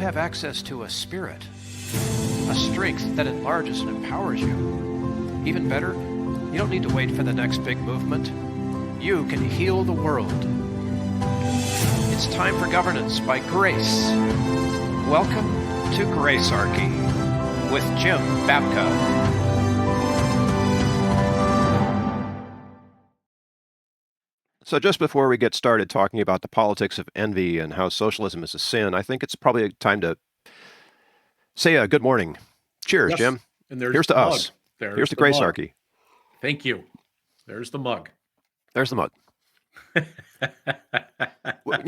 have access to a spirit, a strength that enlarges and empowers you. Even better, you don't need to wait for the next big movement. You can heal the world. It's time for governance by grace. Welcome to Gracearchy with Jim Babka. So just before we get started talking about the politics of envy and how socialism is a sin, I think it's probably time to say a good morning. Cheers, yes. Jim. And here's to the us. Here's to Gracearchy. Thank you. There's the mug. There's the mug.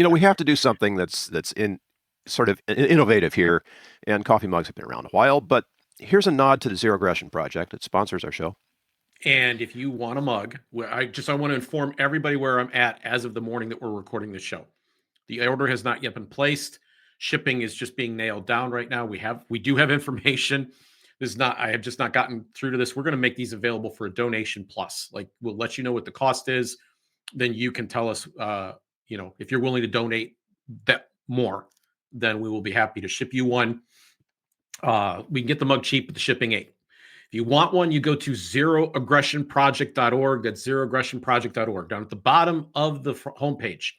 We have to do something that's in sort of innovative here, and coffee mugs have been around a while, but here's a nod to the Zero Aggression Project. It sponsors our show. And if you want a mug, I want to inform everybody where I'm at as of the morning that we're recording this show. The order has not yet been placed. Shipping is just being nailed down right now. We do have information. I have just not gotten through to this. We're going to make these available for a donation plus. Like, we'll let you know what the cost is. Then you can tell us, if you're willing to donate that more, then we will be happy to ship you one. We can get the mug cheap, but the shipping ain't. If you want one, you go to zeroaggressionproject.org. That's zeroaggressionproject.org. Down at the bottom of the homepage,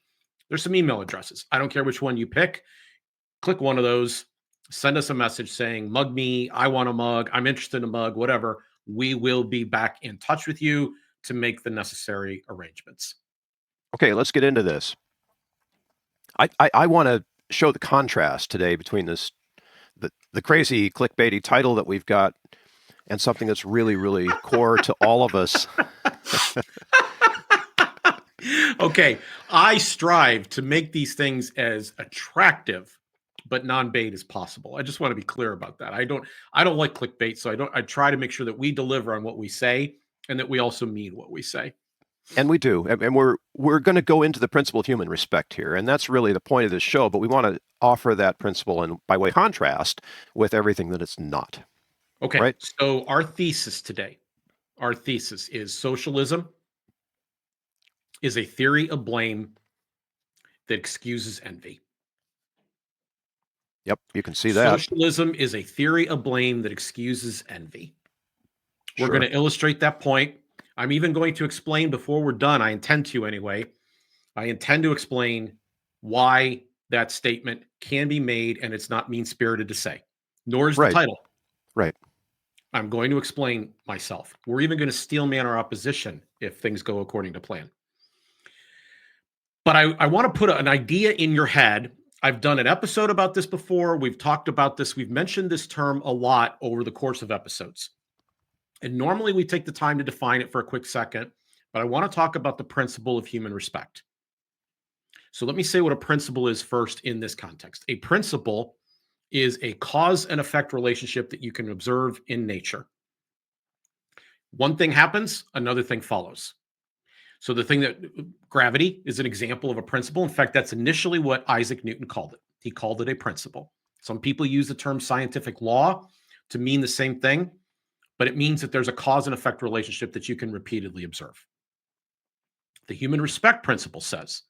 there's some email addresses. I don't care which one you pick. Click one of those. Send us a message saying, mug me, I want a mug, I'm interested in a mug, whatever. We will be back in touch with you to make the necessary arrangements. Okay, let's get into this. I want to show the contrast today between the crazy clickbaity title that we've got and something that's really, really core to all of us. Okay, I strive to make these things as attractive but non-bait as possible. I just want to be clear about that. I don't like clickbait, so I try to make sure that we deliver on what we say and that we also mean what we say. And we do. And we're going to go into the principle of human respect here. And that's really the point of this show. But we want to offer that principle and by way of contrast with everything that it's not. Okay. Right? So our thesis is socialism is a theory of blame that excuses envy. Yep, you can see that. Socialism is a theory of blame that excuses envy. We're Sure. going to illustrate that point. I'm even going to explain before we're done. I intend to anyway. I intend to explain why that statement can be made and it's not mean-spirited to say, nor is the title. Right. I'm going to explain myself. We're even going to steelman our opposition if things go according to plan. But I want to put an idea in your head. I've done an episode about this before. We've talked about this. We've mentioned this term a lot over the course of episodes. And normally we take the time to define it for a quick second, but I want to talk about the principle of human respect. So let me say what a principle is first in this context. A principle is a cause and effect relationship that you can observe in nature. One thing happens, another thing follows. So the thing that gravity is an example of a principle. In fact, that's initially what Isaac Newton called it. He called it a principle. Some people use the term scientific law to mean the same thing, but it means that there's a cause and effect relationship that you can repeatedly observe. The human respect principle says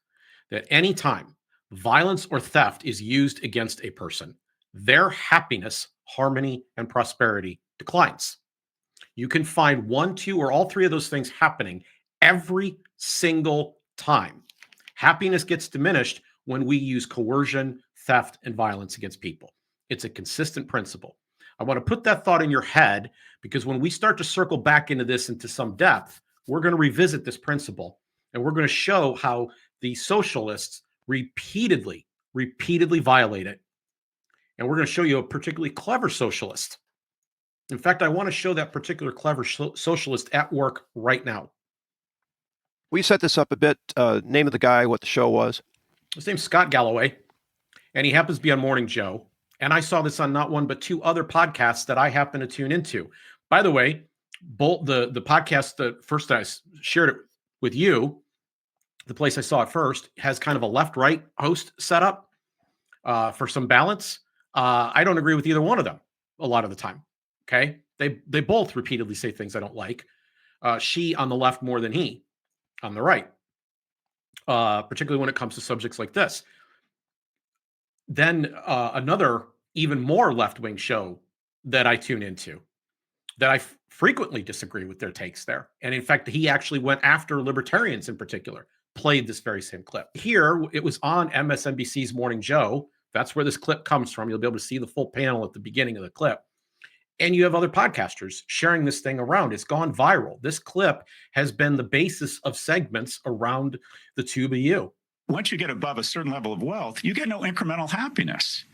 that anytime violence or theft is used against a person, their happiness, harmony, and prosperity declines. You can find one, two, or all three of those things happening every single time. Happiness gets diminished when we use coercion, theft, and violence against people. It's a consistent principle. I want to put that thought in your head because when we start to circle back into this into some depth, we're going to revisit this principle and we're going to show how the socialists repeatedly violate it. And we're going to show you a particularly clever socialist. In fact, I want to show that particular clever socialist at work right now. We set this up a bit. Name of the guy, what the show was. His name's Scott Galloway, and he happens to be on Morning Joe. And I saw this on not one, but two other podcasts that I happen to tune into. By the way, both the podcast, the first I shared it with you, the place I saw it first, has kind of a left-right host setup for some balance. I don't agree with either one of them a lot of the time. Okay. They both repeatedly say things I don't like. She on the left more than he on the right, particularly when it comes to subjects like this. Then another even more left-wing show that I tune into, that I frequently disagree with their takes there. And in fact, he actually went after libertarians in particular, played this very same clip. Here, it was on MSNBC's Morning Joe. That's where this clip comes from. You'll be able to see the full panel at the beginning of the clip. And you have other podcasters sharing this thing around. It's gone viral. This clip has been the basis of segments around the tube of you. Once you get above a certain level of wealth, you get no incremental happiness.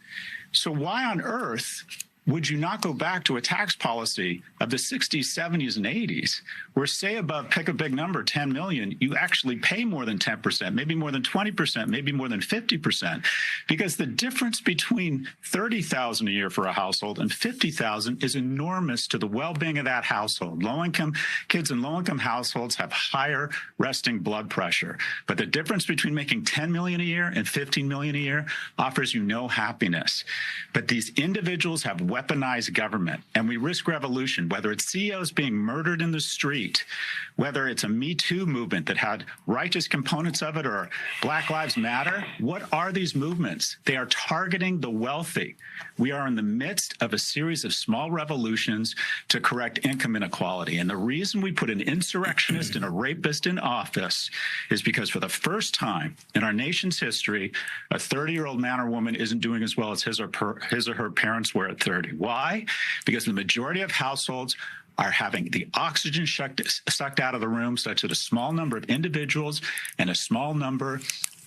So why on earth would you not go back to a tax policy of the 60s, 70s, and 80s, where, say, above, pick a big number, 10 million, you actually pay more than 10%, maybe more than 20%, maybe more than 50%, because the difference between 30,000 a year for a household and 50,000 is enormous to the well-being of that household. Low-income kids in low-income households have higher resting blood pressure, but the difference between making 10 million a year and 15 million a year offers you no happiness. But these individuals have weaponized government, and we risk revolution, whether it's CEOs being murdered in the street, whether it's a Me Too movement that had righteous components of it, or Black Lives Matter. What are these movements? They are targeting the wealthy. We are in the midst of a series of small revolutions to correct income inequality. And the reason we put an insurrectionist and a rapist in office is because for the first time in our nation's history, a 30-year-old man or woman isn't doing as well as his or her parents were at 30. Why? Because the majority of households are having the oxygen sucked out of the room, such that a small number of individuals and a small number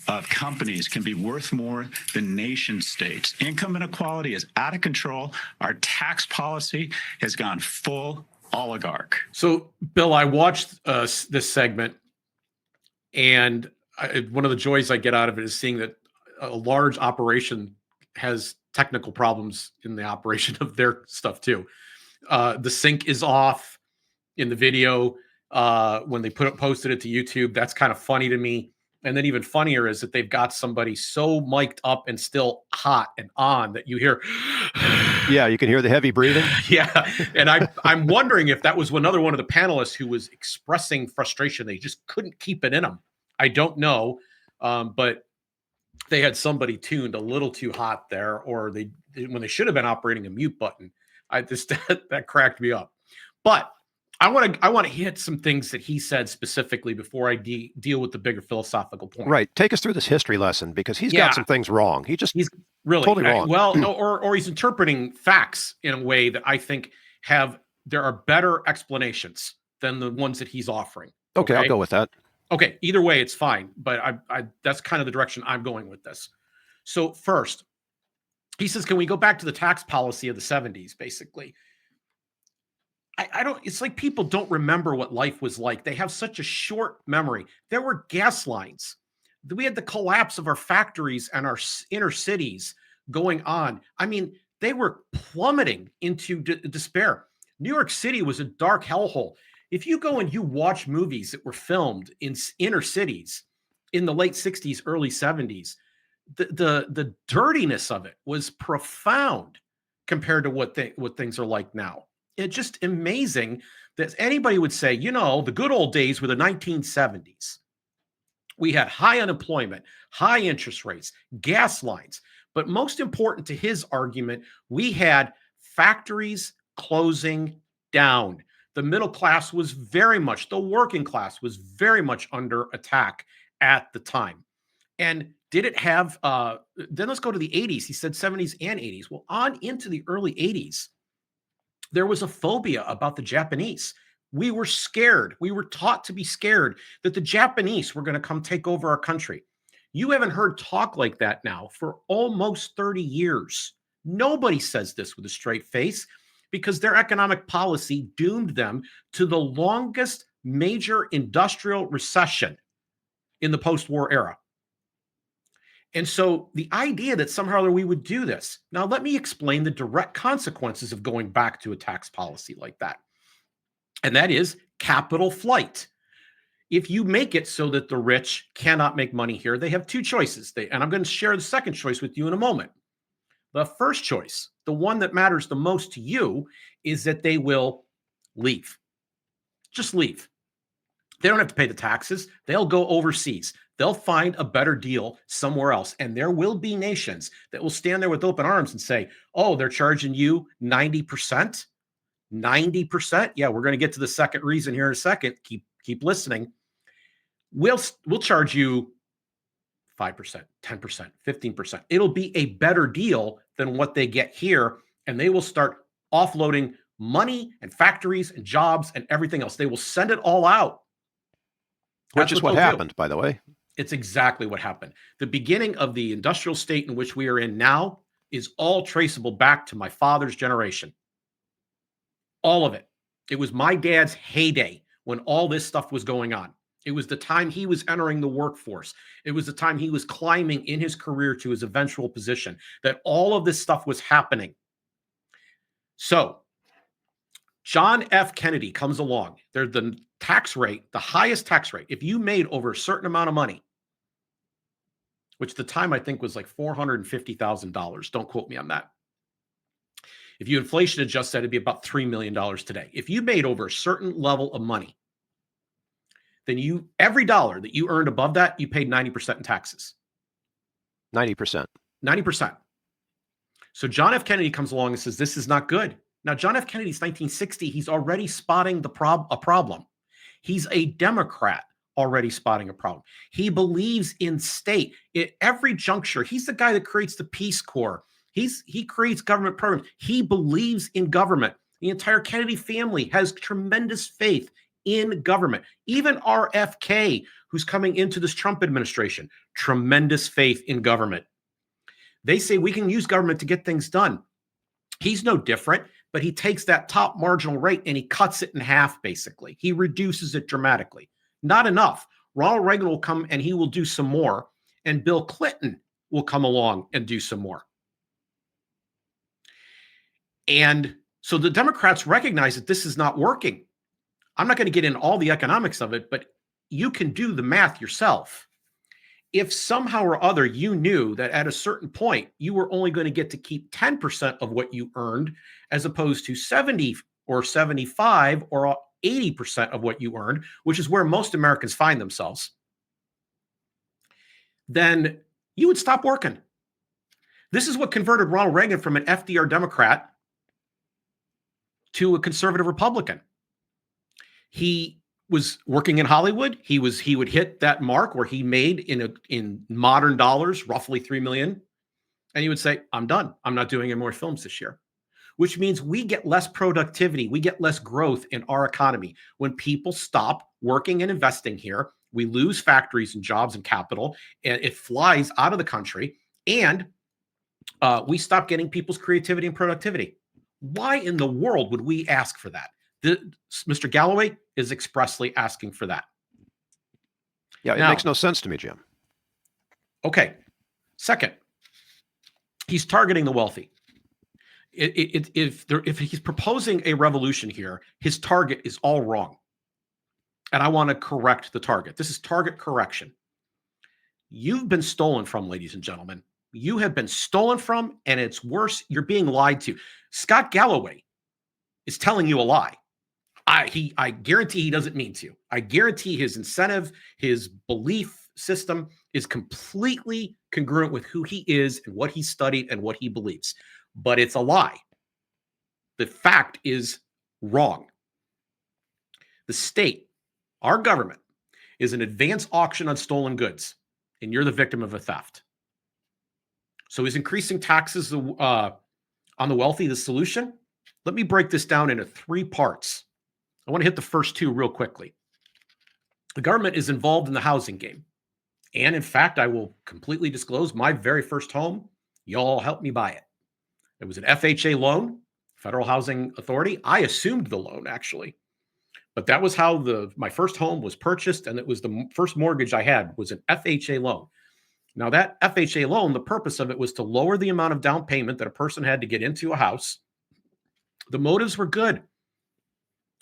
of companies can be worth more than nation states. Income inequality is out of control. Our tax policy has gone full oligarch. So, Bill, I watched this segment, and one of the joys I get out of it is seeing that a large operation has technical problems in the operation of their stuff too. The sync is off in the video when they posted it to YouTube. That's kind of funny to me. And then even funnier is that they've got somebody so mic'd up and still hot and on that you hear. Yeah, you can hear the heavy breathing. Yeah, and I'm wondering if that was another one of the panelists who was expressing frustration. They just couldn't keep it in them. I don't know, but they had somebody tuned a little too hot there, or when they should have been operating a mute button. That cracked me up. But I want to hit some things that he said specifically before I deal with the bigger philosophical point. Right. Take us through this history lesson, because he's got some things wrong. He's really totally wrong. Well, or he's interpreting facts in a way that I think there are better explanations than the ones that he's offering. Okay, I'll go with that. Okay, either way, it's fine. But that's kind of the direction I'm going with this. So first, he says, can we go back to the tax policy of the 70s, basically? It's like people don't remember what life was like. They have such a short memory. There were gas lines. We had the collapse of our factories and our inner cities going on. I mean, they were plummeting into despair. New York City was a dark hellhole. If you go and you watch movies that were filmed in inner cities in the late 60s, early 70s, the dirtiness of it was profound compared to what things are like now. It's just amazing that anybody would say, the good old days were the 1970s. We had high unemployment, high interest rates, gas lines. But most important to his argument, we had factories closing down. The middle class was the working class was very much under attack at the time. And did it have, then let's go to the 80s. He said 70s and 80s. Well, on into the early 80s, there was a phobia about the Japanese. We were scared. We were taught to be scared that the Japanese were going to come take over our country. You haven't heard talk like that now for almost 30 years. Nobody says this with a straight face because their economic policy doomed them to the longest major industrial recession in the post-war era. And so the idea that somehow or other we would do this. Now, let me explain the direct consequences of going back to a tax policy like that. And that is capital flight. If you make it so that the rich cannot make money here, they have two choices. And I'm going to share the second choice with you in a moment. The first choice, the one that matters the most to you, is that they will leave. Just leave. They don't have to pay the taxes. They'll go overseas. They'll find a better deal somewhere else. And there will be nations that will stand there with open arms and say, oh, they're charging you 90%. 90%. Yeah, we're going to get to the second reason here in a second. Keep listening. We'll charge you 5%, 10%, 15%. It'll be a better deal than what they get here. And they will start offloading money and factories and jobs and everything else. They will send it all out. Which is what happened, by the way. It's exactly what happened. The beginning of the industrial state in which we are in now is all traceable back to my father's generation. All of it. It was my dad's heyday when all this stuff was going on. It was the time he was entering the workforce. It was the time he was climbing in his career to his eventual position, that all of this stuff was happening. So John F. Kennedy comes along. There's the tax rate, the highest tax rate. If you made over a certain amount of money, which at the time I think was like $450,000. Don't quote me on that. If you inflation adjust that, it'd be about $3 million today. If you made over a certain level of money, then every dollar that you earned above that, you paid 90% in taxes. 90%. 90%. So John F. Kennedy comes along and says, this is not good. Now, John F. Kennedy's 1960. He's already spotting a problem. He's a Democrat already spotting a problem. He believes in state. At every juncture, he's the guy that creates the Peace Corps. He creates government programs. He believes in government. The entire Kennedy family has tremendous faith in government. Even RFK, who's coming into this Trump administration, tremendous faith in government. They say we can use government to get things done. He's no different, but he takes that top marginal rate and he cuts it in half, basically. He reduces it dramatically. Not enough. Ronald Reagan will come and he will do some more, and Bill Clinton will come along and do some more. And so the Democrats recognize that this is not working. I'm not going to get in all the economics of it, but you can do the math yourself. If somehow or other you knew that at a certain point you were only going to get to keep 10% of what you earned, as opposed to 70 or 75 or 80% of what you earned, which is where most Americans find themselves, then you would stop working. This is what converted Ronald Reagan from an FDR Democrat to a conservative Republican. He was working in Hollywood. He would hit that mark where he made in modern dollars roughly $3 million, and he would say, "I'm done. I'm not doing any more films this year," which means we get less productivity, we get less growth in our economy when people stop working and investing here. We lose factories and jobs and capital, and it flies out of the country, and we stop getting people's creativity and productivity. Why in the world would we ask for that? Mr. Galloway is expressly asking for that. Yeah, it makes no sense to me, Jim. Okay. Second, he's targeting the wealthy. If he's proposing a revolution here, his target is all wrong. And I want to correct the target. This is target correction. You've been stolen from, ladies and gentlemen. You have been stolen from, and it's worse. You're being lied to. Scott Galloway is telling you a lie. I guarantee he doesn't mean to. I guarantee his incentive, his belief system is completely congruent with who he is and what he studied and what he believes. But it's a lie. The fact is wrong. The state, our government, is an advance auction on stolen goods, and you're the victim of a theft. So is increasing taxes on the wealthy the solution? Let me break this down into 3 parts. I want to hit the first 2 real quickly. The government is involved in the housing game. And in fact, I will completely disclose my very first home, y'all helped me buy it. It was an FHA loan, Federal Housing Authority. I assumed the loan, actually. But that was how my first home was purchased, and it was the first mortgage I had was an FHA loan. Now, that FHA loan, the purpose of it was to lower the amount of down payment that a person had to get into a house. The motives were good.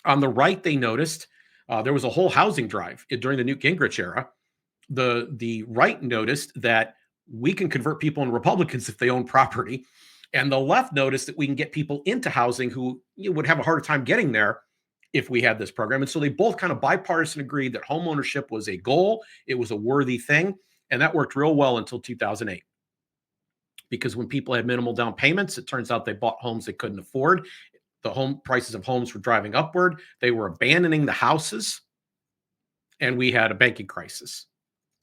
On the right, they noticed there was a whole housing drive during the Newt Gingrich era. The right noticed that we can convert people into Republicans if they own property. And the left noticed that we can get people into housing who would have a harder time getting there if we had this program. And so they both kind of bipartisan agreed that home ownership was a goal. It was a worthy thing. And that worked real well until 2008. Because when people had minimal down payments, it turns out they bought homes they couldn't afford. The home prices of homes were driving upward. They were abandoning the houses. And we had a banking crisis.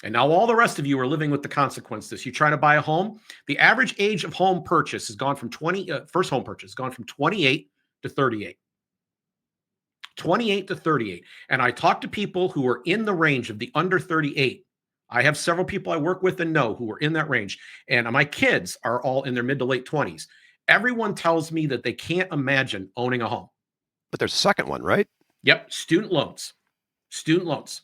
And now all the rest of you are living with the consequences. You try to buy a home. The average age of home purchase has gone from first home purchase has gone from 28 to 38. 28 to 38. And I talk to people who are in the range of the under 38. I have several people I work with and know who are in that range. And my kids are all in their mid to late 20s. Everyone tells me that they can't imagine owning a home. But there's a second one, right? Yep. Student loans. Student loans.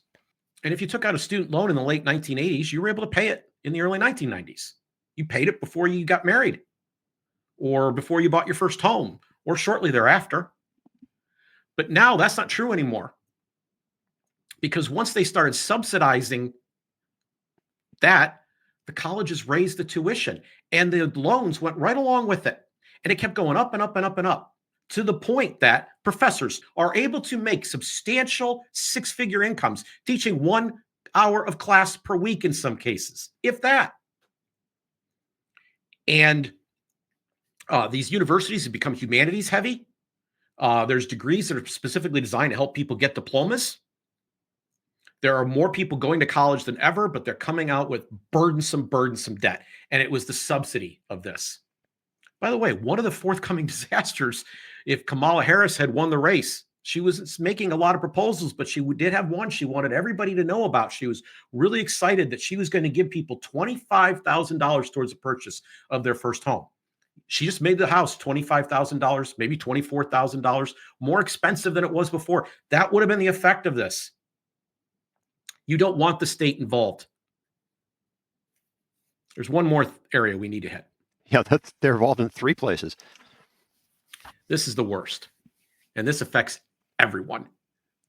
And if you took out a student loan in the late 1980s, you were able to pay it in the early 1990s. You paid it before you got married or before you bought your first home or shortly thereafter. But now that's not true anymore. Because once they started subsidizing that, the colleges raised the tuition and the loans went right along with it. And it kept going up and up and up and up to the point that professors are able to make substantial six-figure incomes teaching 1 hour of class per week in some cases, if that. And these universities have become humanities heavy. There's degrees that are specifically designed to help people get diplomas. There are more people going to college than ever, but they're coming out with burdensome debt. And it was the subsidy of this. By the way, one of the forthcoming disasters, if Kamala Harris had won the race, she was making a lot of proposals, but she did have one she wanted everybody to know about. She was really excited that she was going to give people $25,000 towards the purchase of their first home. She just made the house $25,000, maybe $24,000 more expensive than it was before. That would have been the effect of this. You don't want the state involved. There's one more area we need to hit. Yeah, they're involved in 3 places. This is the worst. And this affects everyone.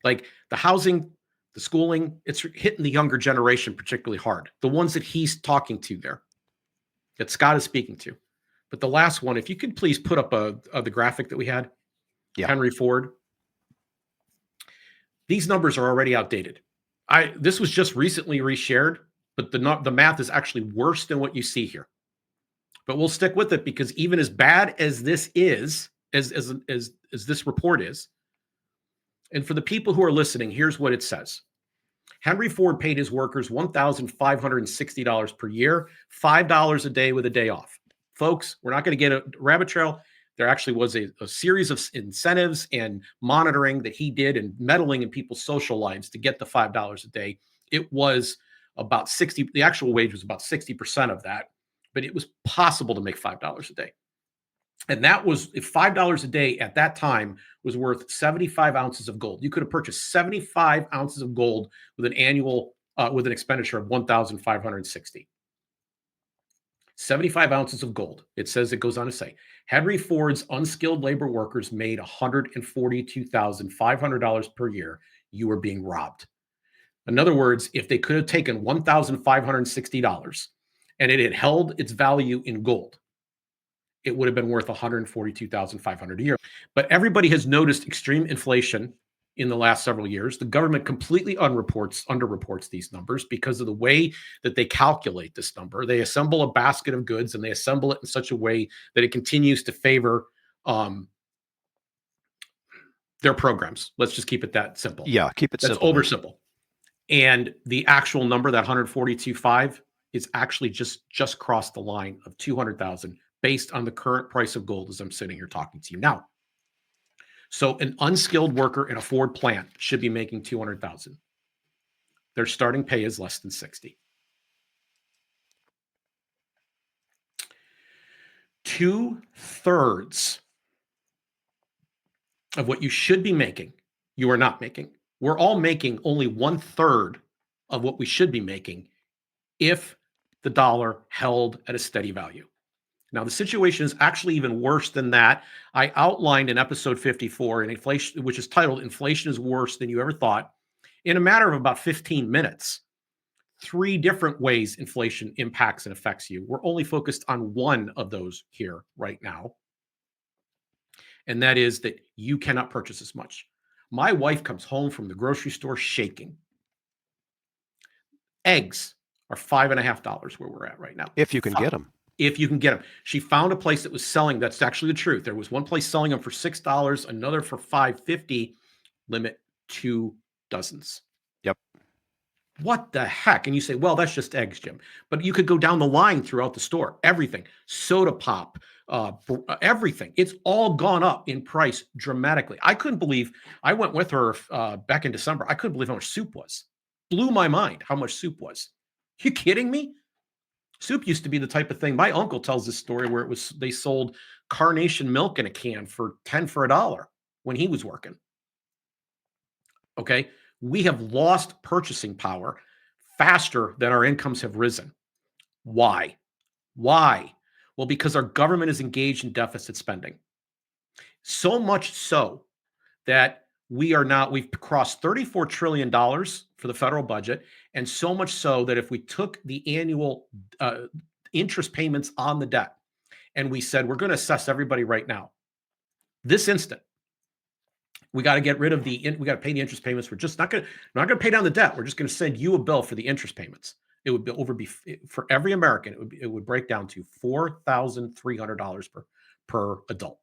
Like the housing, the schooling, it's hitting the younger generation particularly hard. The ones that he's talking to there, that Scott is speaking to. But the last one, if you could please put up the graphic that we had, Yeah. Henry Ford. These numbers are already outdated. This was just recently reshared, but the math is actually worse than what you see here. But we'll stick with it because even as bad as this is, as this report is, and for the people who are listening, here's what it says. Henry Ford paid his workers $1,560 per year, $5 a day with a day off. Folks, we're not going to get a rabbit trail. There actually was a series of incentives and monitoring that he did and meddling in people's social lives to get the $5 a day. It was about 60, the actual wage was about 60% of that, but it was possible to make $5 a day. And that was, if $5 a day at that time was worth 75 ounces of gold. You could have purchased 75 ounces of gold with an annual, with an expenditure of 1,560. 75 ounces of gold. It says, it goes on to say, Henry Ford's unskilled labor workers made $142,500 per year. You were being robbed. In other words, if they could have taken $1,560 and it had held its value in gold, it would have been worth $142,500 a year. But everybody has noticed extreme inflation in the last several years. The government completely underreports these numbers because of the way that they calculate this number. They assemble a basket of goods and they assemble it in such a way that it continues to favor their programs. Let's just keep it that simple. Yeah, keep it simple. That's oversimple. And the actual number, that 142.5, is actually just crossed the line of 200,000 based on the current price of gold as I'm sitting here talking to you now. So an unskilled worker in a Ford plant should be making 200,000. Their starting pay is less than 60. 2/3 of what you should be making, you are not making. We're all making only 1/3 of what we should be making if the dollar held at a steady value. Now, the situation is actually even worse than that. I outlined in episode 54, in inflation, which is titled Inflation is Worse Than You Ever Thought, in a matter of about 15 minutes, 3 different ways inflation impacts and affects you. We're only focused on one of those here right now. And that is that you cannot purchase as much. My wife comes home from the grocery store shaking. Eggs are $5.50 where we're at right now. If you can get them. If you can get them. She found a place that was selling. That's actually the truth. There was one place selling them for $6, another for $5.50. Limit 2 dozens. Yep. What the heck? And you say, well, that's just eggs, Jim. But you could go down the line throughout the store. Everything, soda pop, everything. It's all gone up in price dramatically. I couldn't believe, I went with her back in December. I couldn't believe how much soup was. Blew my mind how much soup was. You kidding me? Soup used to be the type of thing. My uncle tells this story where they sold carnation milk in a can for 10 for a dollar when he was working. Okay. We have lost purchasing power faster than our incomes have risen. Why? Why? Well, because our government is engaged in deficit spending. So much so that we've crossed $34 trillion for the federal budget. And so much so that if we took the annual interest payments on the debt and we said, we're going to assess everybody right now, this instant, we got to get rid of we got to pay the interest payments. We're just not going to pay down the debt. We're just going to send you a bill for the interest payments. It would be for every American. It would break down to $4,300 per adult.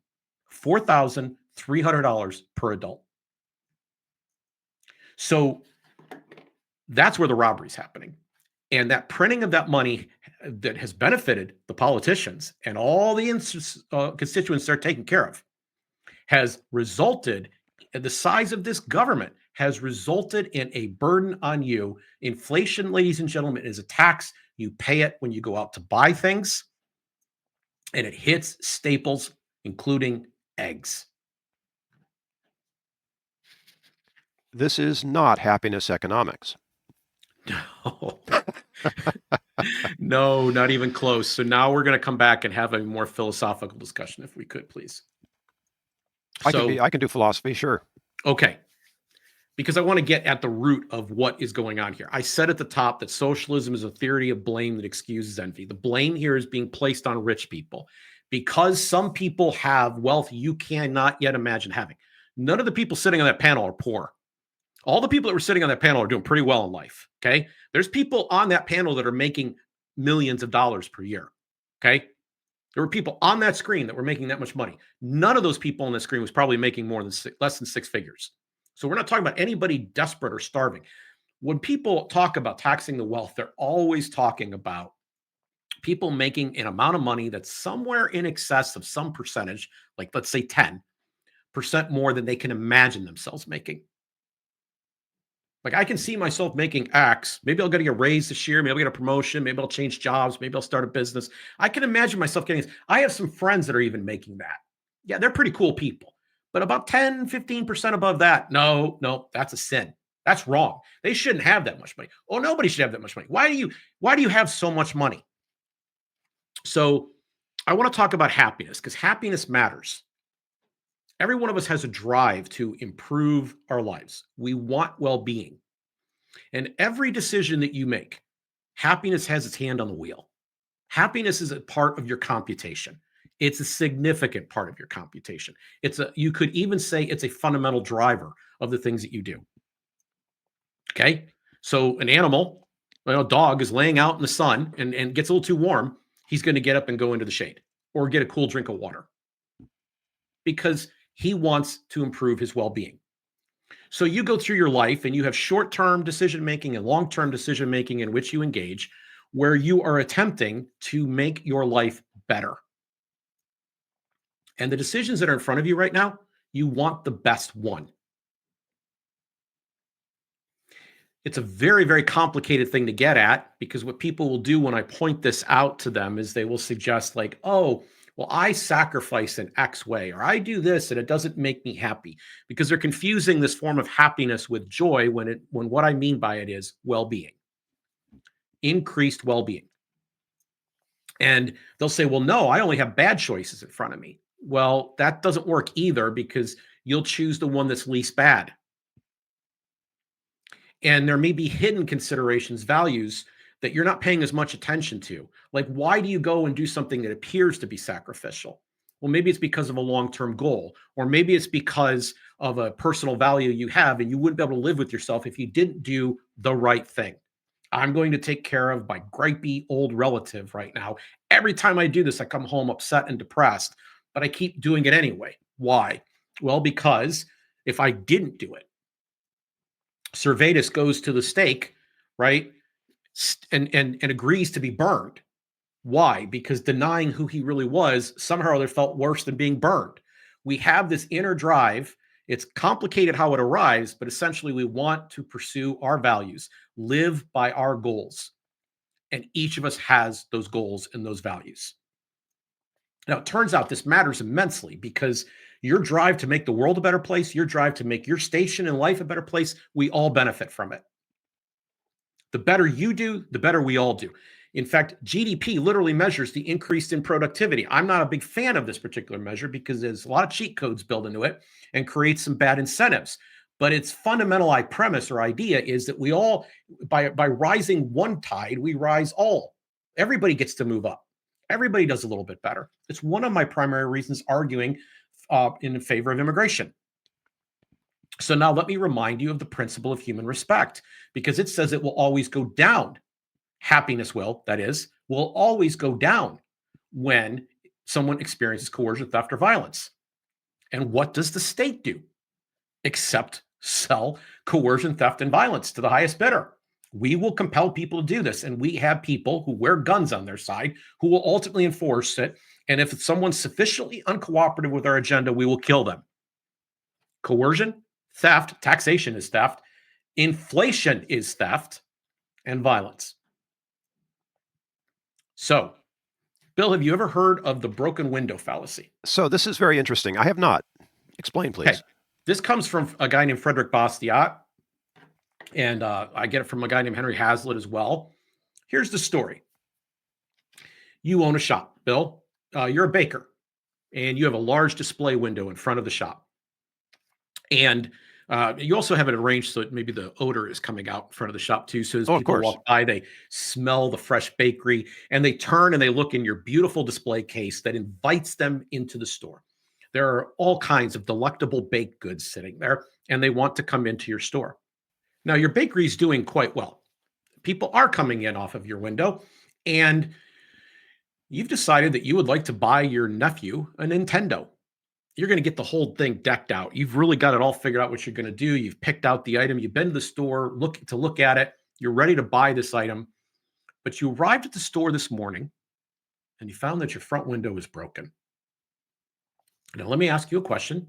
$4,300 per adult. So that's where the robbery is happening. And that printing of that money that has benefited the politicians and all the constituents they're taking care of has resulted, the size of this government has resulted in a burden on you. Inflation, ladies and gentlemen, is a tax. You pay it when you go out to buy things, and it hits staples, including eggs. This is not happiness economics. No. No, not even close. So now we're going to come back and have a more philosophical discussion, if we could, please. I can do philosophy, sure. Okay. Because I want to get at the root of what is going on here. I said at the top that socialism is a theory of blame that excuses envy. The blame here is being placed on rich people because some people have wealth you cannot yet imagine having. None of the people sitting on that panel are poor. All the people that were sitting on that panel are doing pretty well in life. Okay. There's people on that panel that are making millions of dollars per year. Okay. There were people on that screen that were making that much money. None of those people on the screen was probably making less than 6 figures. So we're not talking about anybody desperate or starving. When people talk about taxing the wealth, they're always talking about people making an amount of money that's somewhere in excess of some percentage, like let's say 10% more than they can imagine themselves making. Like I can see myself making X. Maybe I'll get a raise this year. Maybe I'll get a promotion. Maybe I'll change jobs. Maybe I'll start a business. I can imagine myself getting this. I have some friends that are even making that. Yeah, they're pretty cool people. But about 10, 15% above that, no, that's a sin. That's wrong. They shouldn't have that much money. Oh, nobody should have that much money. Why do you have so much money? So I want to talk about happiness because happiness matters. Every one of us has a drive to improve our lives. We want well-being. And every decision that you make, happiness has its hand on the wheel. Happiness is a part of your computation. It's a significant part of your computation. You could even say it's a fundamental driver of the things that you do. Okay? So an animal, a dog is laying out in the sun and gets a little too warm, he's going to get up and go into the shade or get a cool drink of water because he wants to improve his well-being. So you go through your life and you have short-term decision-making and long-term decision-making in which you engage, where you are attempting to make your life better. And the decisions that are in front of you right now, you want the best one. It's a very, very complicated thing to get at because what people will do when I point this out to them is they will suggest like, oh, well, I sacrifice in X way, or I do this and it doesn't make me happy, because they're confusing this form of happiness with joy when what I mean by it is well-being, increased well-being. And they'll say, well, no, I only have bad choices in front of me. Well, that doesn't work either because you'll choose the one that's least bad. And there may be hidden considerations, values that you're not paying as much attention to. Like, why do you go and do something that appears to be sacrificial? Well, maybe it's because of a long-term goal, or maybe it's because of a personal value you have, and you wouldn't be able to live with yourself if you didn't do the right thing. I'm going to take care of my gripey old relative right now. Every time I do this, I come home upset and depressed, but I keep doing it anyway. Why? Well, because if I didn't do it, Servetus goes to the stake, right? And agrees to be burned. Why? Because denying who he really was somehow or other felt worse than being burned. We have this inner drive. It's complicated how it arrives, but essentially we want to pursue our values, live by our goals. And each of us has those goals and those values. Now, it turns out this matters immensely because your drive to make the world a better place, your drive to make your station in life a better place, we all benefit from it. The better you do, the better we all do. In fact, GDP literally measures the increase in productivity. I'm not a big fan of this particular measure because there's a lot of cheat codes built into it and creates some bad incentives. But its fundamental premise or idea is that we all, by rising one tide, we rise all. Everybody gets to move up. Everybody does a little bit better. It's one of my primary reasons arguing in favor of immigration. So now let me remind you of the principle of human respect, because it says it will always go down. Happiness will always go down when someone experiences coercion, theft, or violence. And what does the state do? Except sell coercion, theft, and violence to the highest bidder. We will compel people to do this. And we have people who wear guns on their side who will ultimately enforce it. And if someone's sufficiently uncooperative with our agenda, we will kill them. Coercion, theft, taxation is theft, inflation is theft, and violence. So, Bill, have you ever heard of the broken window fallacy? So this is very interesting. I have not. Explain, please. Okay. This comes from a guy named Frederick Bastiat, and I get it from a guy named Henry Hazlitt as well. Here's the story. You own a shop, Bill. You're a baker, and you have a large display window in front of the shop. And you also have it arranged so that maybe the odor is coming out in front of the shop too. So as people walk by, they smell the fresh bakery and they turn and they look in your beautiful display case that invites them into the store. There are all kinds of delectable baked goods sitting there and they want to come into your store. Now your bakery is doing quite well. People are coming in off of your window and you've decided that you would like to buy your nephew a Nintendo. You're going to get the whole thing decked out. You've really got it all figured out what you're going to do. You've picked out the item. You've been to the store to look at it. You're ready to buy this item. But you arrived at the store this morning and you found that your front window was broken. Now, let me ask you a question.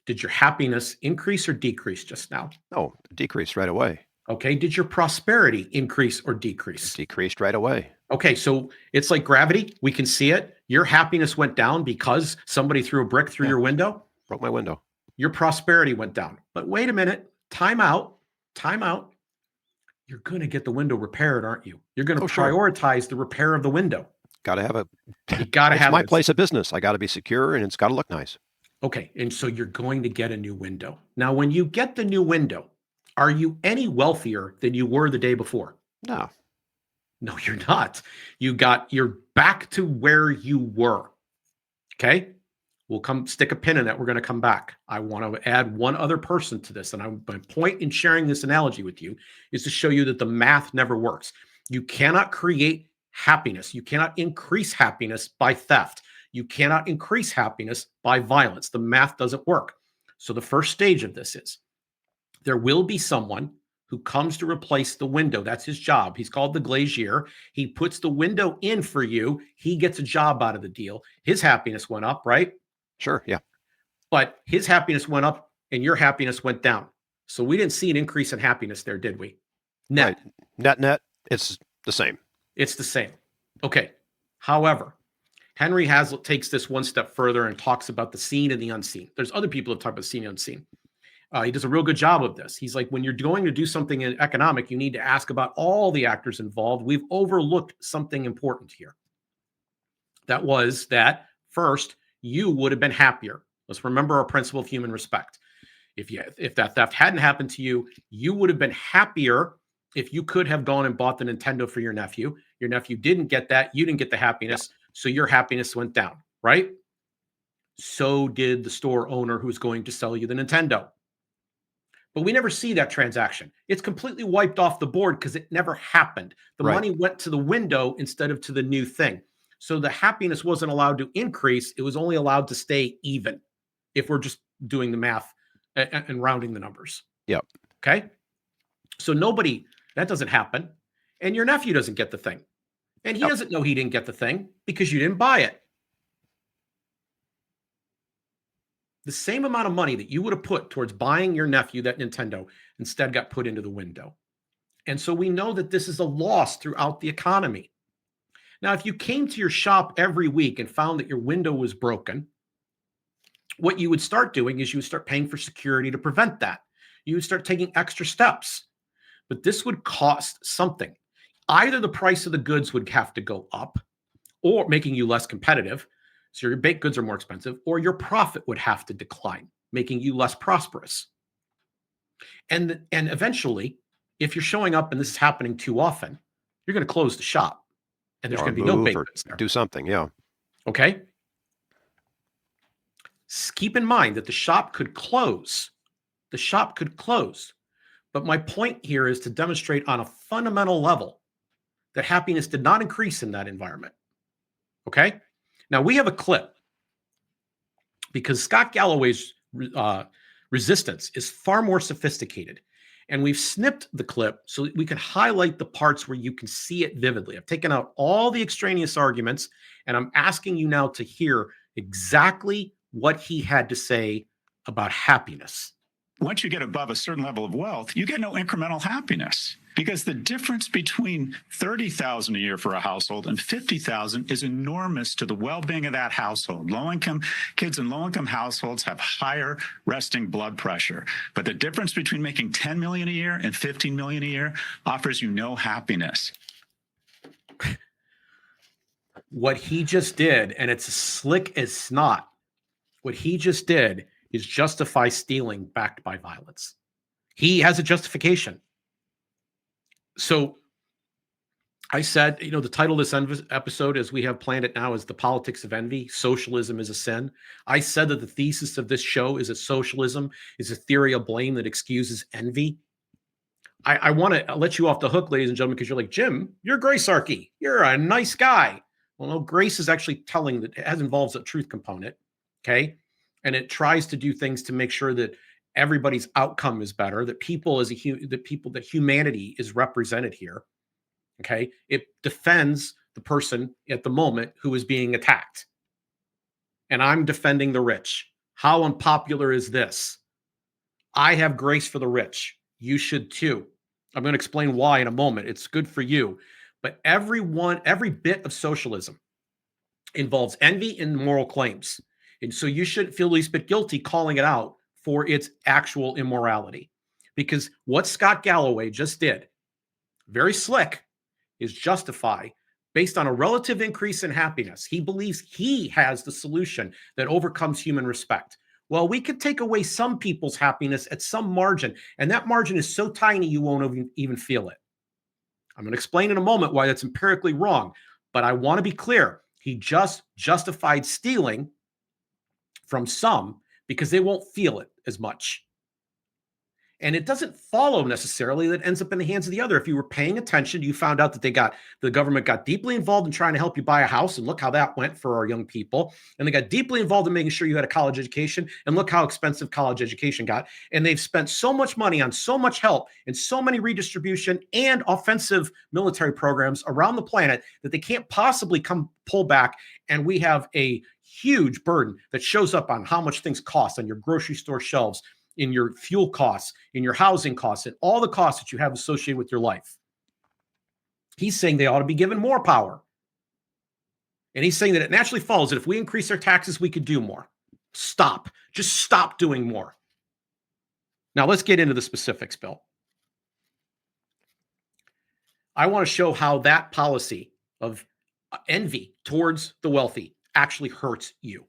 Did your happiness increase or decrease just now? No, decreased right away. Okay. Did your prosperity increase or decrease? Decreased right away. Okay, so it's like gravity. We can see it. Your happiness went down because somebody threw a brick through your window. Broke my window. Your prosperity went down. But wait a minute. Time out. You're going to get the window repaired, aren't you? You're going to prioritize the repair of the window. Got to have a. You got to have my place of business. I got to be secure and it's got to look nice. Okay, and so you're going to get a new window. Now, when you get the new window, are you any wealthier than you were the day before? No. No, you're not. You're back to where you were. Okay. We'll stick a pin in that. We're going to come back. I want to add one other person to this. And my point in sharing this analogy with you is to show you that the math never works. You cannot create happiness. You cannot increase happiness by theft. You cannot increase happiness by violence. The math doesn't work. So the first stage of this is there will be someone who comes to replace the window. That's his job. He's called the glazier. He puts the window in for you. He gets a job out of the deal. His happiness went up, right? Sure, yeah. But his happiness went up and your happiness went down. So we didn't see an increase in happiness there, did we? Net. Right. Net, it's the same. It's the same. Okay. However, Henry Hazlitt takes this one step further and talks about the seen and the unseen. There's other people who talk about seen and unseen. He does a real good job of this. He's like, when you're going to do something in economic, you need to ask about all the actors involved. We've overlooked something important here. That was that first, you would have been happier. Let's remember our principle of human respect. If that theft hadn't happened to you, you would have been happier if you could have gone and bought the Nintendo for your nephew. Your nephew didn't get that. You didn't get the happiness. So your happiness went down, right? So did the store owner who's going to sell you the Nintendo. But we never see that transaction. It's completely wiped off the board because it never happened. The Right. money went to the window instead of to the new thing. So the happiness wasn't allowed to increase. It was only allowed to stay even if we're just doing the math and rounding the numbers. Yep. Okay. So that doesn't happen. And your nephew doesn't get the thing. And he doesn't know he didn't get the thing because you didn't buy it. The same amount of money that you would have put towards buying your nephew that Nintendo instead got put into the window. And so we know that this is a loss throughout the economy. Now, if you came to your shop every week and found that your window was broken, what you would start doing is you would start paying for security to prevent that. You would start taking extra steps. But this would cost something. Either the price of the goods would have to go up, or making you less competitive, so your baked goods are more expensive, or your profit would have to decline, making you less prosperous. And eventually, if you're showing up and this is happening too often, you're going to close the shop, and there's Or going to be no move baked or goods there. do something. Yeah. Okay? Keep in mind that the shop could close. The shop could close. But my point here is to demonstrate on a fundamental level that happiness did not increase in that environment. Okay? Now, we have a clip because Scott Galloway's resistance is far more sophisticated. And we've snipped the clip so that we can highlight the parts where you can see it vividly. I've taken out all the extraneous arguments, and I'm asking you now to hear exactly what he had to say about happiness. Once you get above a certain level of wealth, you get no incremental happiness, because the difference between $30,000 a year for a household and $50,000 is enormous to the well-being of that household. Low-income kids in low-income households have higher resting blood pressure, but the difference between making $10 million a year and $15 million a year offers you no happiness. What he just did, and it's as slick as snot, what he just did is justify stealing backed by violence. He has a justification. So I said, the title of this episode, as we have planned it now, is The Politics of Envy. Socialism is a Sin. I said that the thesis of this show is that socialism is a theory of blame that excuses envy. I want to let you off the hook, ladies and gentlemen, because you're like, Jim, you're Gracearchy. You're a nice guy. Well, no, Grace is actually telling that it involves a truth component, okay? And it tries to do things to make sure that everybody's outcome is better, that that humanity is represented here. Okay. It defends the person at the moment who is being attacked. And I'm defending the rich. How unpopular is this? I have grace for the rich. You should too. I'm going to explain why in a moment. It's good for you. But every bit of socialism involves envy and moral claims. And so you shouldn't feel least bit guilty calling it out for its actual immorality. Because what Scott Galloway just did, very slick, is justify based on a relative increase in happiness. He believes he has the solution that overcomes human respect. Well, we could take away some people's happiness at some margin, and that margin is so tiny you won't even feel it. I'm going to explain in a moment why that's empirically wrong, but I want to be clear. He just justified stealing from some because they won't feel it as much. And it doesn't follow necessarily that it ends up in the hands of the other. If you were paying attention, you found out that the government got deeply involved in trying to help you buy a house. And look how that went for our young people. And they got deeply involved in making sure you had a college education. And look how expensive college education got. And they've spent so much money on so much help and so many redistribution and offensive military programs around the planet that they can't possibly pull back. And we have a huge burden that shows up on how much things cost on your grocery store shelves, in your fuel costs, in your housing costs, and all the costs that you have associated with your life. He's saying they ought to be given more power. And he's saying that it naturally follows that if we increase our taxes, we could do more. Stop. Just stop doing more. Now let's get into the specifics, Bill. I want to show how that policy of envy towards the wealthy actually hurts you.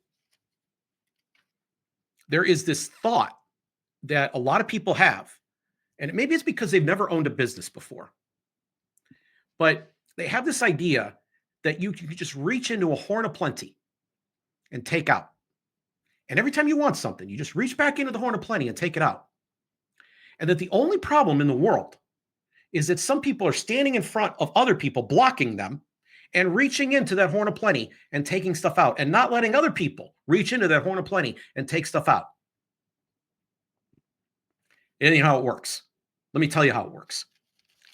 There is this thought that a lot of people have, and maybe it's because they've never owned a business before, but they have this idea that you can just reach into a horn of plenty and take out. And every time you want something, you just reach back into the horn of plenty and take it out. And that the only problem in the world is that some people are standing in front of other people, blocking them, and reaching into that horn of plenty and taking stuff out, and not letting other people reach into that horn of plenty and take stuff out. And you know how it works. Let me tell you how it works.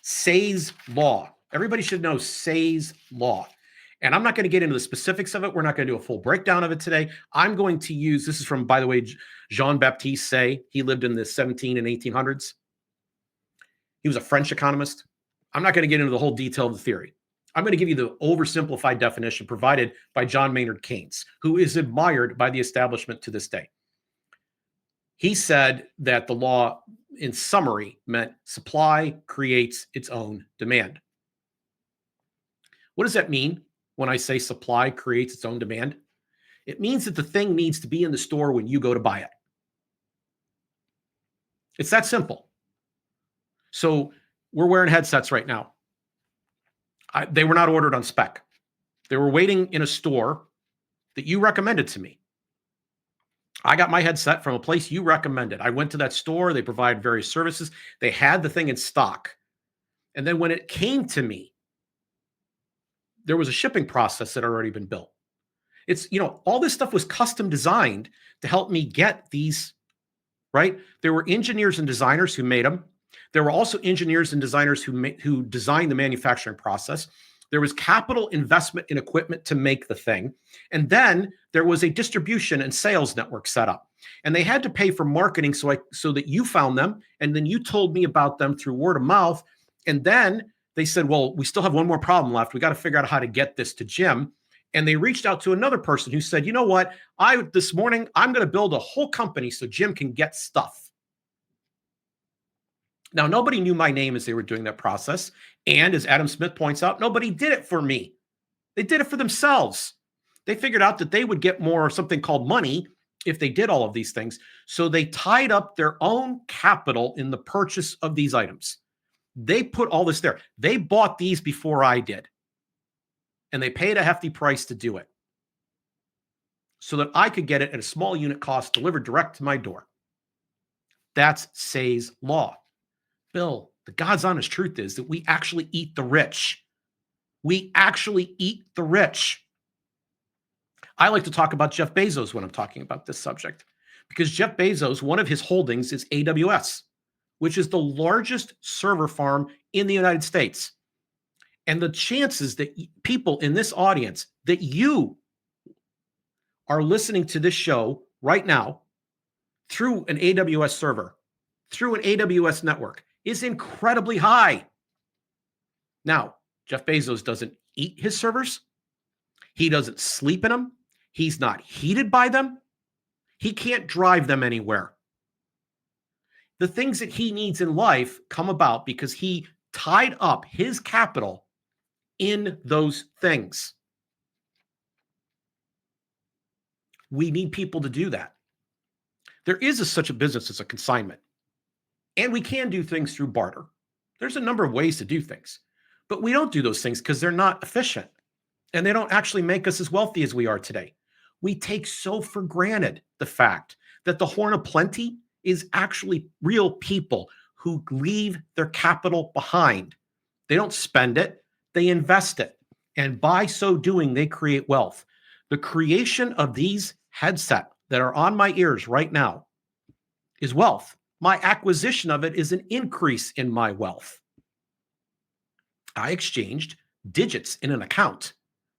Say's law. Everybody should know Say's law. And I'm not going to get into the specifics of it. We're not going to do a full breakdown of it today. I'm going to use, this is from, by the way, Jean-Baptiste Say. He lived in the 17 and 1800s. He was a French economist. I'm not going to get into the whole detail of the theory. I'm going to give you the oversimplified definition provided by John Maynard Keynes, who is admired by the establishment to this day. He said that the law, in summary, meant supply creates its own demand. What does that mean when I say supply creates its own demand? It means that the thing needs to be in the store when you go to buy it. It's that simple. So we're wearing headsets right now. They were not ordered on spec. They were waiting in a store that you recommended to me. I got my headset from a place you recommended. I went to that store. They provide various services. They had the thing in stock. And then when it came to me, there was a shipping process that had already been built. It's, all this stuff was custom designed to help me get these, right? There were engineers and designers who made them. There were also engineers and designers who designed the manufacturing process. There was capital investment in equipment to make the thing. And then there was a distribution and sales network set up. And they had to pay for marketing so that you found them. And then you told me about them through word of mouth. And then they said, well, we still have one more problem left. We got to figure out how to get this to Jim. And they reached out to another person who said, you know what? This morning, I'm going to build a whole company so Jim can get stuff. Now, nobody knew my name as they were doing that process. And as Adam Smith points out, nobody did it for me. They did it for themselves. They figured out that they would get more something called money if they did all of these things. So they tied up their own capital in the purchase of these items. They put all this there. They bought these before I did. And they paid a hefty price to do it so that I could get it at a small unit cost delivered direct to my door. That's Say's law. Bill, the God's honest truth is that we actually eat the rich. We actually eat the rich. I like to talk about Jeff Bezos when I'm talking about this subject because Jeff Bezos, one of his holdings is AWS, which is the largest server farm in the United States. And the chances that people in this audience, that you are listening to this show right now through an AWS server, through an AWS network, is incredibly high. Now, Jeff Bezos doesn't eat his servers. He doesn't sleep in them. He's not heated by them. He can't drive them anywhere. The things that he needs in life come about because he tied up his capital in those things. We need people to do that. There is such a business as a consignment. And we can do things through barter. There's a number of ways to do things. But we don't do those things because they're not efficient. And they don't actually make us as wealthy as we are today. We take so for granted the fact that the Horn of Plenty is actually real people who leave their capital behind. They don't spend it, they invest it. And by so doing, they create wealth. The creation of these headsets that are on my ears right now is wealth. My acquisition of it is an increase in my wealth. I exchanged digits in an account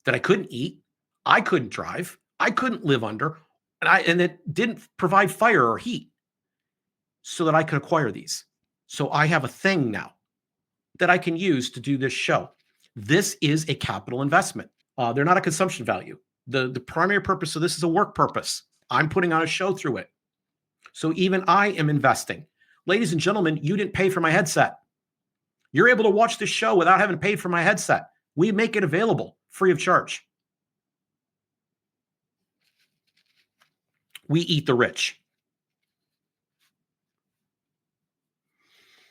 that I couldn't eat, I couldn't drive, I couldn't live under, and it didn't provide fire or heat so that I could acquire these. So I have a thing now that I can use to do this show. This is a capital investment. They're not a consumption value. The primary purpose of this is a work purpose. I'm putting on a show through it. So even I am investing. Ladies and gentlemen, you didn't pay for my headset. You're able to watch this show without having paid for my headset. We make it available free of charge. We eat the rich.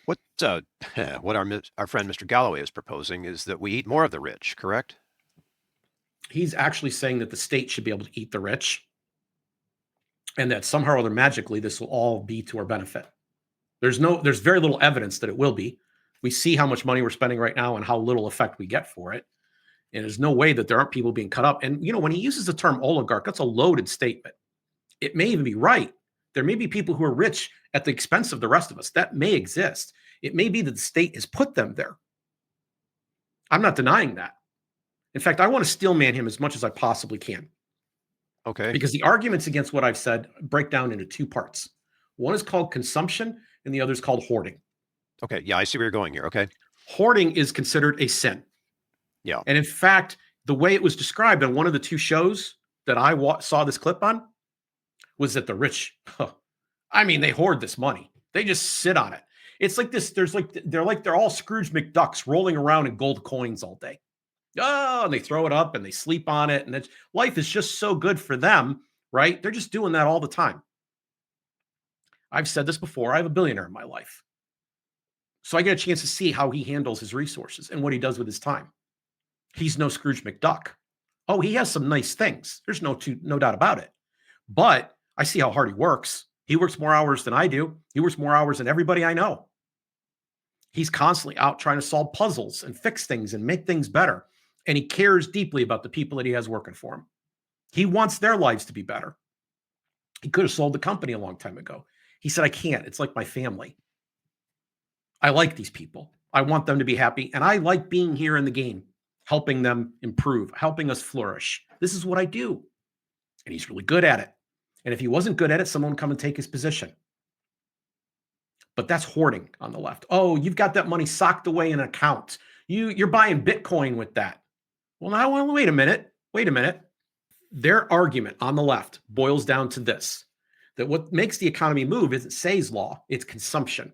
What our friend Mr. Galloway is proposing is that we eat more of the rich, correct? He's actually saying that the state should be able to eat the rich. and that somehow or other magically this will all be to our benefit. There's very little evidence that it will be. We see how much money we're spending right now and how little effect we get for it. And there's no way that there aren't people being cut up. And, when he uses the term oligarch, that's a loaded statement. It may even be right. There may be people who are rich at the expense of the rest of us. That may exist. It may be that the state has put them there. I'm not denying that. In fact, I want to steelman him as much as I possibly can. Okay. Because the arguments against what I've said break down into two parts. One is called consumption, and the other is called hoarding. Okay. Yeah, I see where you're going here. Okay. Hoarding is considered a sin. Yeah. And in fact, the way it was described on one of the two shows that I saw this clip on was that the rich, they hoard this money. They just sit on it. It's like this. They're all Scrooge McDucks rolling around in gold coins all day. Oh, and they throw it up and they sleep on it. And life is just so good for them, right? They're just doing that all the time. I've said this before. I have a billionaire in my life. So I get a chance to see how he handles his resources and what he does with his time. He's no Scrooge McDuck. Oh, he has some nice things. There's no doubt about it. But I see how hard he works. He works more hours than I do. He works more hours than everybody I know. He's constantly out trying to solve puzzles and fix things and make things better. And he cares deeply about the people that he has working for him. He wants their lives to be better. He could have sold the company a long time ago. He said, I can't. It's like my family. I like these people. I want them to be happy. And I like being here in the game, helping them improve, helping us flourish. This is what I do. And he's really good at it. And if he wasn't good at it, someone would come and take his position. But that's hoarding on the left. Oh, you've got that money socked away in an account. You're buying Bitcoin with that. Well, now, wait a minute. Their argument on the left boils down to this, that what makes the economy move isn't Say's law, it's consumption.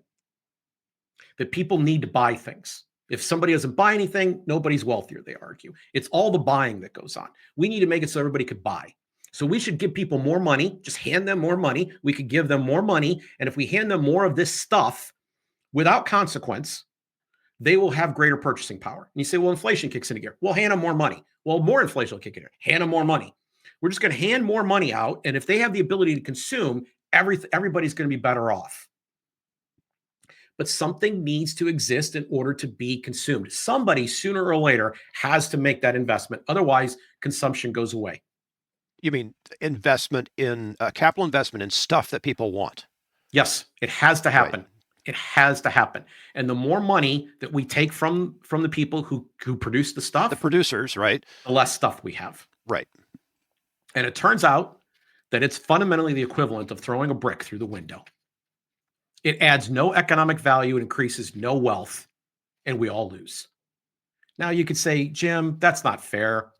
That people need to buy things. If somebody doesn't buy anything, nobody's wealthier, they argue. It's all the buying that goes on. We need to make it so everybody could buy. So we should give people more money, just hand them more money. We could give them more money. And if we hand them more of this stuff without consequence, they will have greater purchasing power. And you say, well, inflation kicks into gear. Well, hand them more money. Well, more inflation will kick in. Hand them more money. We're just going to hand more money out. And if they have the ability to consume, everybody's going to be better off. But something needs to exist in order to be consumed. Somebody sooner or later has to make that investment. Otherwise, consumption goes away. You mean investment in capital investment in stuff that people want? Yes, it has to happen. Right. It has to happen. And the more money that we take from the people who produce the stuff, The producers, right? the less stuff we have. Right. And it turns out that it's fundamentally the equivalent of throwing a brick through the window. It adds no economic value, it increases no wealth, and we all lose. Now you could say, Jim, that's not fair.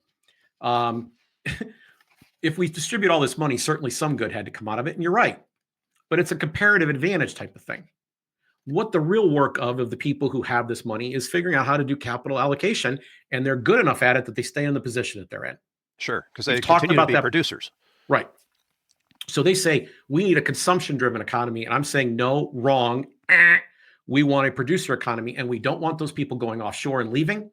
If we distribute all this money, certainly some good had to come out of it, and you're right. But it's a comparative advantage type of thing. What the real work of the people who have this money is figuring out how to do capital allocation, and they're good enough at it that they stay in the position that they're in. Sure, because they We've talked continue to about be that. producers. Right. So they say, we need a consumption-driven economy, and I'm saying, no, wrong. We want a producer economy, and we don't want those people going offshore and leaving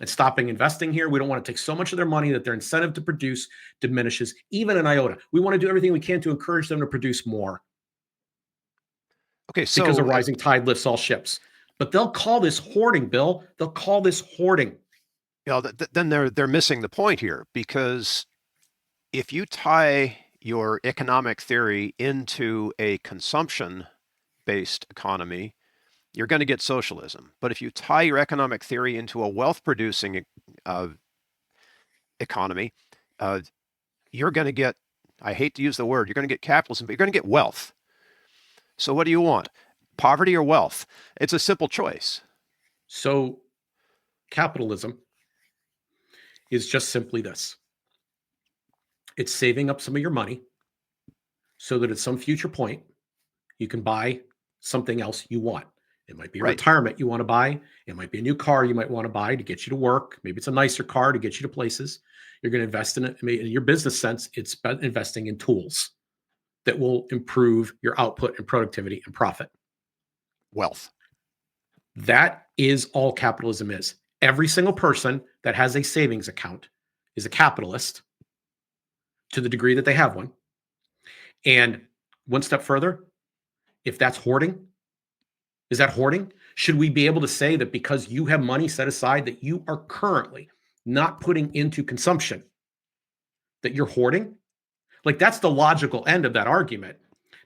and stopping investing here. We don't want to take so much of their money that their incentive to produce diminishes, even an iota. We want to do everything we can to encourage them to produce more. Okay, so Because a rising tide lifts all ships. But they'll call this hoarding, Bill. They'll call this hoarding. then they're missing the point here, because if you tie your economic theory into a consumption-based economy, you're going to get socialism. But if you tie your economic theory into a wealth-producing economy, you're going to get, I hate to use the word, you're going to get capitalism, but you're going to get wealth. So what do you want? Poverty or wealth? It's a simple choice. So capitalism is just simply this. It's saving up some of your money so that at some future point, you can buy something else you want. It might be a retirement you want to buy. It might be a new car you might want to buy to get you to work. Maybe it's a nicer car to get you to places. You're going to invest in it. In your business sense, it's investing in tools that will improve your output and productivity and profit. Wealth. That is all capitalism is. Every single person that has a savings account is a capitalist to the degree that they have one. And one step further, if that's hoarding, is that hoarding? Should we be able to say that because you have money set aside that you are currently not putting into consumption, that you're hoarding? Like, that's the logical end of that argument.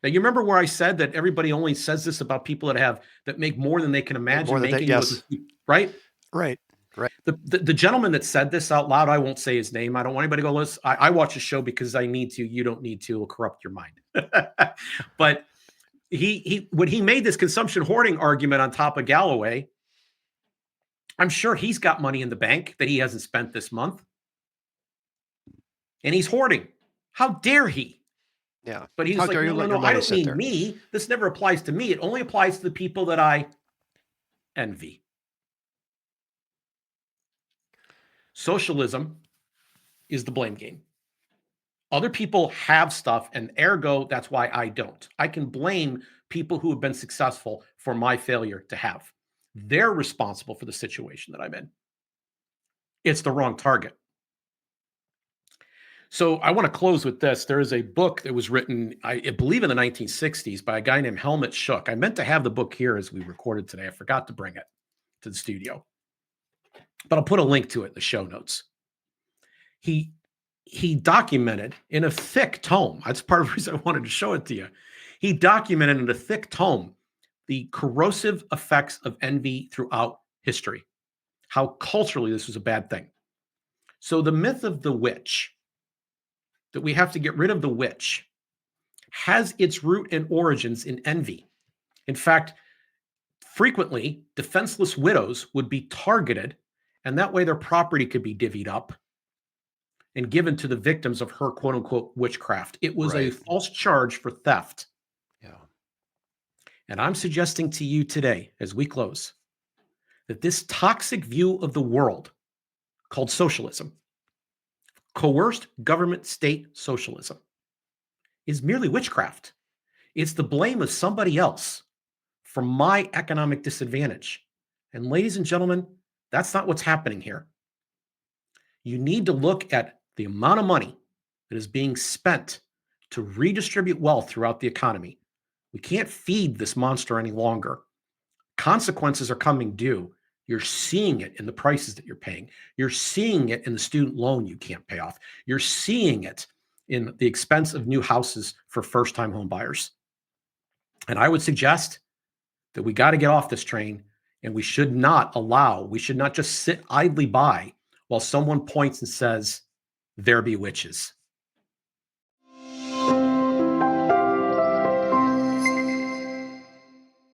Now, you remember where I said that everybody only says this about people that make more than they can imagine making, yes. right? Right. The gentleman that said this out loud, I won't say his name. I don't want anybody to go, listen, I watch the show because I need to. You don't need to. It'll corrupt your mind. But when he made this consumption hoarding argument on top of Galloway, I'm sure he's got money in the bank that he hasn't spent this month. And he's hoarding. How dare he? Yeah. But he's like, no, I don't mean me. This never applies to me. It only applies to the people that I envy. Socialism is the blame game. Other people have stuff, and ergo, that's why I don't. I can blame people who have been successful for my failure to have. They're responsible for the situation that I'm in. It's the wrong target. So I want to close with this. There is a book that was written, I believe, in the 1960s by a guy named Helmut Schuck. I meant to have the book here as we recorded today. I forgot to bring it to the studio, but I'll put a link to it in the show notes. He documented in a thick tome. That's part of the reason I wanted to show it to you. He documented in a thick tome the corrosive effects of envy throughout history, how culturally this was a bad thing. So the myth of the witch, that we have to get rid of the witch, has its root and origins in envy. In fact, frequently, defenseless widows would be targeted, and that way their property could be divvied up and given to the victims of her quote-unquote witchcraft. It was a false charge for theft. Yeah. And I'm suggesting to you today, as we close, that this toxic view of the world called socialism, coerced government state socialism, is merely witchcraft. It's the blame of somebody else for my economic disadvantage. And ladies and gentlemen, that's not what's happening here. You need to look at the amount of money that is being spent to redistribute wealth throughout the economy. We can't feed this monster any longer. Consequences are coming due. You're seeing it in the prices that you're paying. You're seeing it in the student loan you can't pay off. You're seeing it in the expense of new houses for first-time home buyers. And I would suggest that we got to get off this train, and we should not just sit idly by while someone points and says, there be witches.